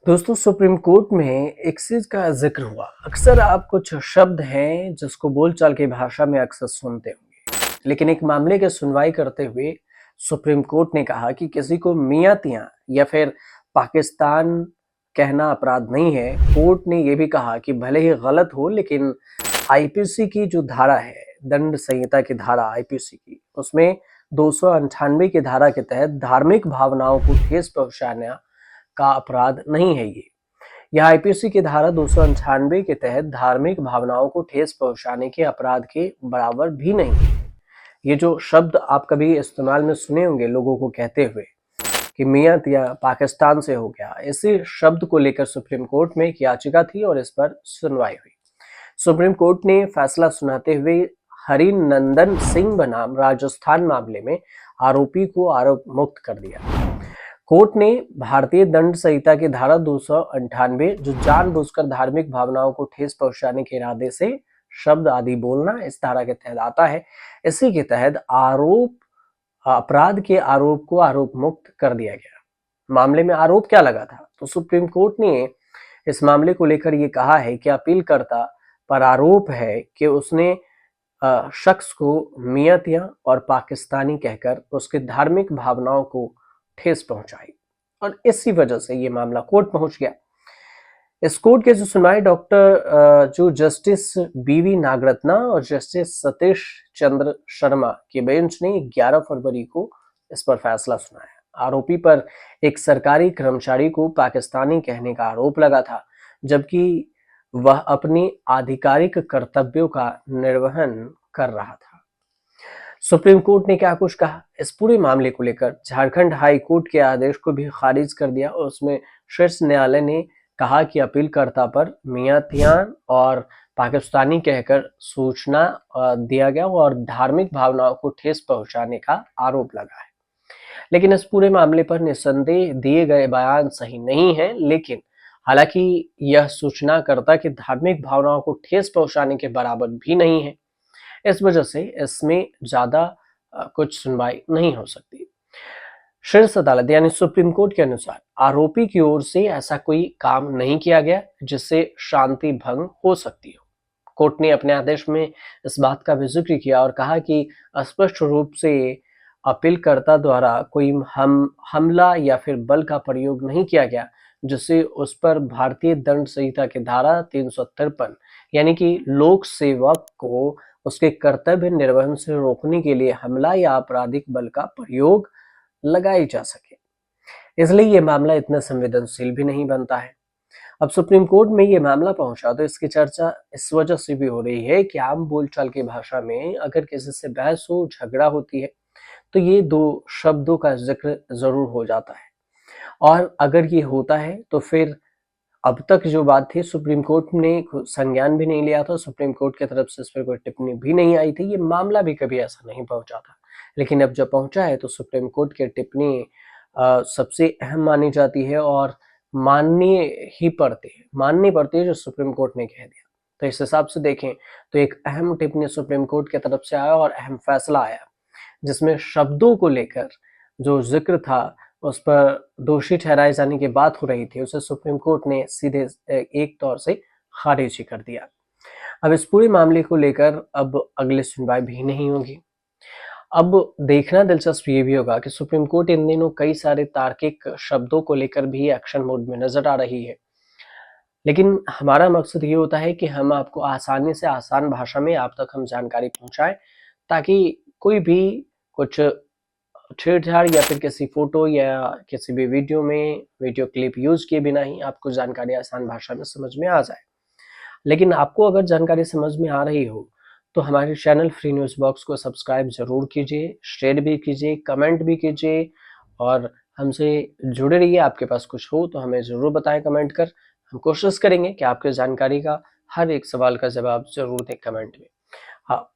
दोस्तों supreme court में एक चीज का जिक्र हुआ। अक्सर आप कुछ शब्द हैं जिसको बोलचाल की भाषा में अक्सर सुनते होंगे, लेकिन एक मामले की सुनवाई करते हुए सुप्रीम कोर्ट ने कहा कि किसी को मियां तियां या फिर पाकिस्तान कहना अपराध नहीं है। कोर्ट ने यह भी कहा कि भले ही गलत हो, लेकिन आईपीसी की जो धारा है, दंड संहिता की धारा आईपीसी की, उसमें 298 की धारा के तहत धार्मिक भावनाओं को ठेस पहुंचाना का अपराध नहीं है। यह आईपीसी की धारा 298 के तहत धार्मिक भावनाओं को ठेस पहुंचाने के अपराध के बराबर भी नहीं है। ये जो शब्द आप कभी इस्तेमाल में सुने होंगे लोगों को कहते हुए कि मियां तियां पाकिस्तान से हो गया, इसी शब्द को लेकर सुप्रीम कोर्ट में एक याचिका थी और इस पर सुनवाई हुई। सुप्रीम कोर्ट ने फैसला सुनाते हुए हरिनंदन सिंह बनाम राजस्थान मामले में आरोपी को आरोप मुक्त कर दिया। कोर्ट ने भारतीय दंड संहिता की धारा 298, जो जानबूझकर धार्मिक भावनाओं को ठेस पहुंचाने के इरादे से शब्द आदि बोलना इस धारा के तहत आता है, इसी के तहत अपराध के आरोप को आरोप मुक्त कर दिया गया। मामले में आरोप क्या लगा था? तो सुप्रीम कोर्ट ने इस मामले को लेकर ये कहा है कि अपीलकर्ता पर आरोप है कि उसने शख्स को मियां तियां और पाकिस्तानी कहकर उसके धार्मिक भावनाओं को ठेस पहुंचाई और इसी वजह से ये मामला कोर्ट पहुंच गया। इस कोर्ट के जो सुनवाई जो जस्टिस बीवी नागरत्ना और जस्टिस सतीश चंद्र शर्मा की बेंच ने 11 फरवरी को इस पर फैसला सुनाया। आरोपी पर एक सरकारी कर्मचारी को पाकिस्तानी कहने का आरोप लगा था, जबकि वह अपनी आधिकारिक कर्तव्यों का निर्वहन कर रहा था। सुप्रीम कोर्ट ने क्या कुछ कहा इस पूरे मामले को लेकर? झारखंड हाई कोर्ट के आदेश को भी खारिज कर दिया और उसमें शीर्ष न्यायालय ने कहा कि अपीलकर्ता पर मियां तियां और पाकिस्तानी कहकर सूचना दिया गया और धार्मिक भावनाओं को ठेस पहुंचाने का आरोप लगा है। लेकिन इस पूरे मामले पर निस्संदेह दिए गए बयान सही नहीं है, लेकिन हालांकि यह सूचनाकर्ता की धार्मिक भावनाओं को ठेस पहुंचाने के बराबर भी नहीं है, इस वजह से इसमें ज्यादा कुछ सुनवाई नहीं हो सकती। शीर्ष अदालत यानी सुप्रीम कोर्ट के अनुसार आरोपी की ओर से ऐसा कोई काम नहीं किया गया जिससे शांति भंग हो सकती हो। कोर्ट ने अपने आदेश में इस बात का भी जिक्र किया और कहा कि स्पष्ट रूप से अपीलकर्ता द्वारा कोई हमला या फिर बल का प्रयोग नहीं किया गया जिससे उस पर भारतीय दंड संहिता की धारा 353 यानी कि लोक सेवक को उसके कर्तव्य निर्वहन से रोकने के लिए हमला या आपराधिक बल का प्रयोग लगाई जा सके। इसलिए ये मामला इतना संवेदनशील भी नहीं बनता है। अब सुप्रीम कोर्ट में ये मामला पहुंचा तो इसकी चर्चा इस वजह से भी हो रही है कि आम बोलचाल की भाषा में अगर किसी से बहस हो, झगड़ा होती है, तो ये दो शब्दों का जिक्र जरूर हो जाता है। और अगर ये होता है तो फिर अब तक जो बात थी, सुप्रीम कोर्ट ने संज्ञान भी नहीं लिया था, सुप्रीम कोर्ट की तरफ से इस पर कोई टिप्पणी भी नहीं आई थी, ये मामला भी कभी ऐसा नहीं पहुंचा था। लेकिन अब जब पहुंचा है तो सुप्रीम कोर्ट की टिप्पणी सबसे अहम मानी जाती है और माननी पड़ती है जो सुप्रीम कोर्ट ने कह दिया। तो इस हिसाब से देखें तो एक अहम टिप्पणी सुप्रीम कोर्ट की तरफ से आया और अहम फैसला आया, जिसमें शब्दों को लेकर जो जिक्र था उस पर दोषी ठहराए जाने की बात हो रही थी, उसे सुप्रीम कोर्ट ने सीधे एक तौर से खारिज ही कर दिया। अब इस पूरे मामले को लेकर अब अगली सुनवाई भी नहीं होगी। अब देखना दिलचस्प ये भी होगा कि सुप्रीम कोर्ट इन दिनों कई सारे तार्किक शब्दों को लेकर भी एक्शन मोड में नजर आ रही है, लेकिन हमारा मकसद ये होता है कि हम आपको आसानी से आसान भाषा में आप तक हम जानकारी पहुंचाएं, ताकि कोई भी कुछ छेड़छाड़ या फिर किसी फोटो या किसी भी वीडियो क्लिप यूज किए बिना ही आपको जानकारी आसान भाषा में समझ में आ जाए। लेकिन आपको अगर जानकारी समझ में आ रही हो तो हमारे चैनल फ्री न्यूज़ बॉक्स को सब्सक्राइब जरूर कीजिए, शेयर भी कीजिए, कमेंट भी कीजिए और हमसे जुड़े रहिए। आपके पास कुछ हो तो हमें ज़रूर बताएं कमेंट कर। हम कोशिश करेंगे कि आपके जानकारी का हर एक सवाल का जवाब जरूर दें कमेंट में। हाँ,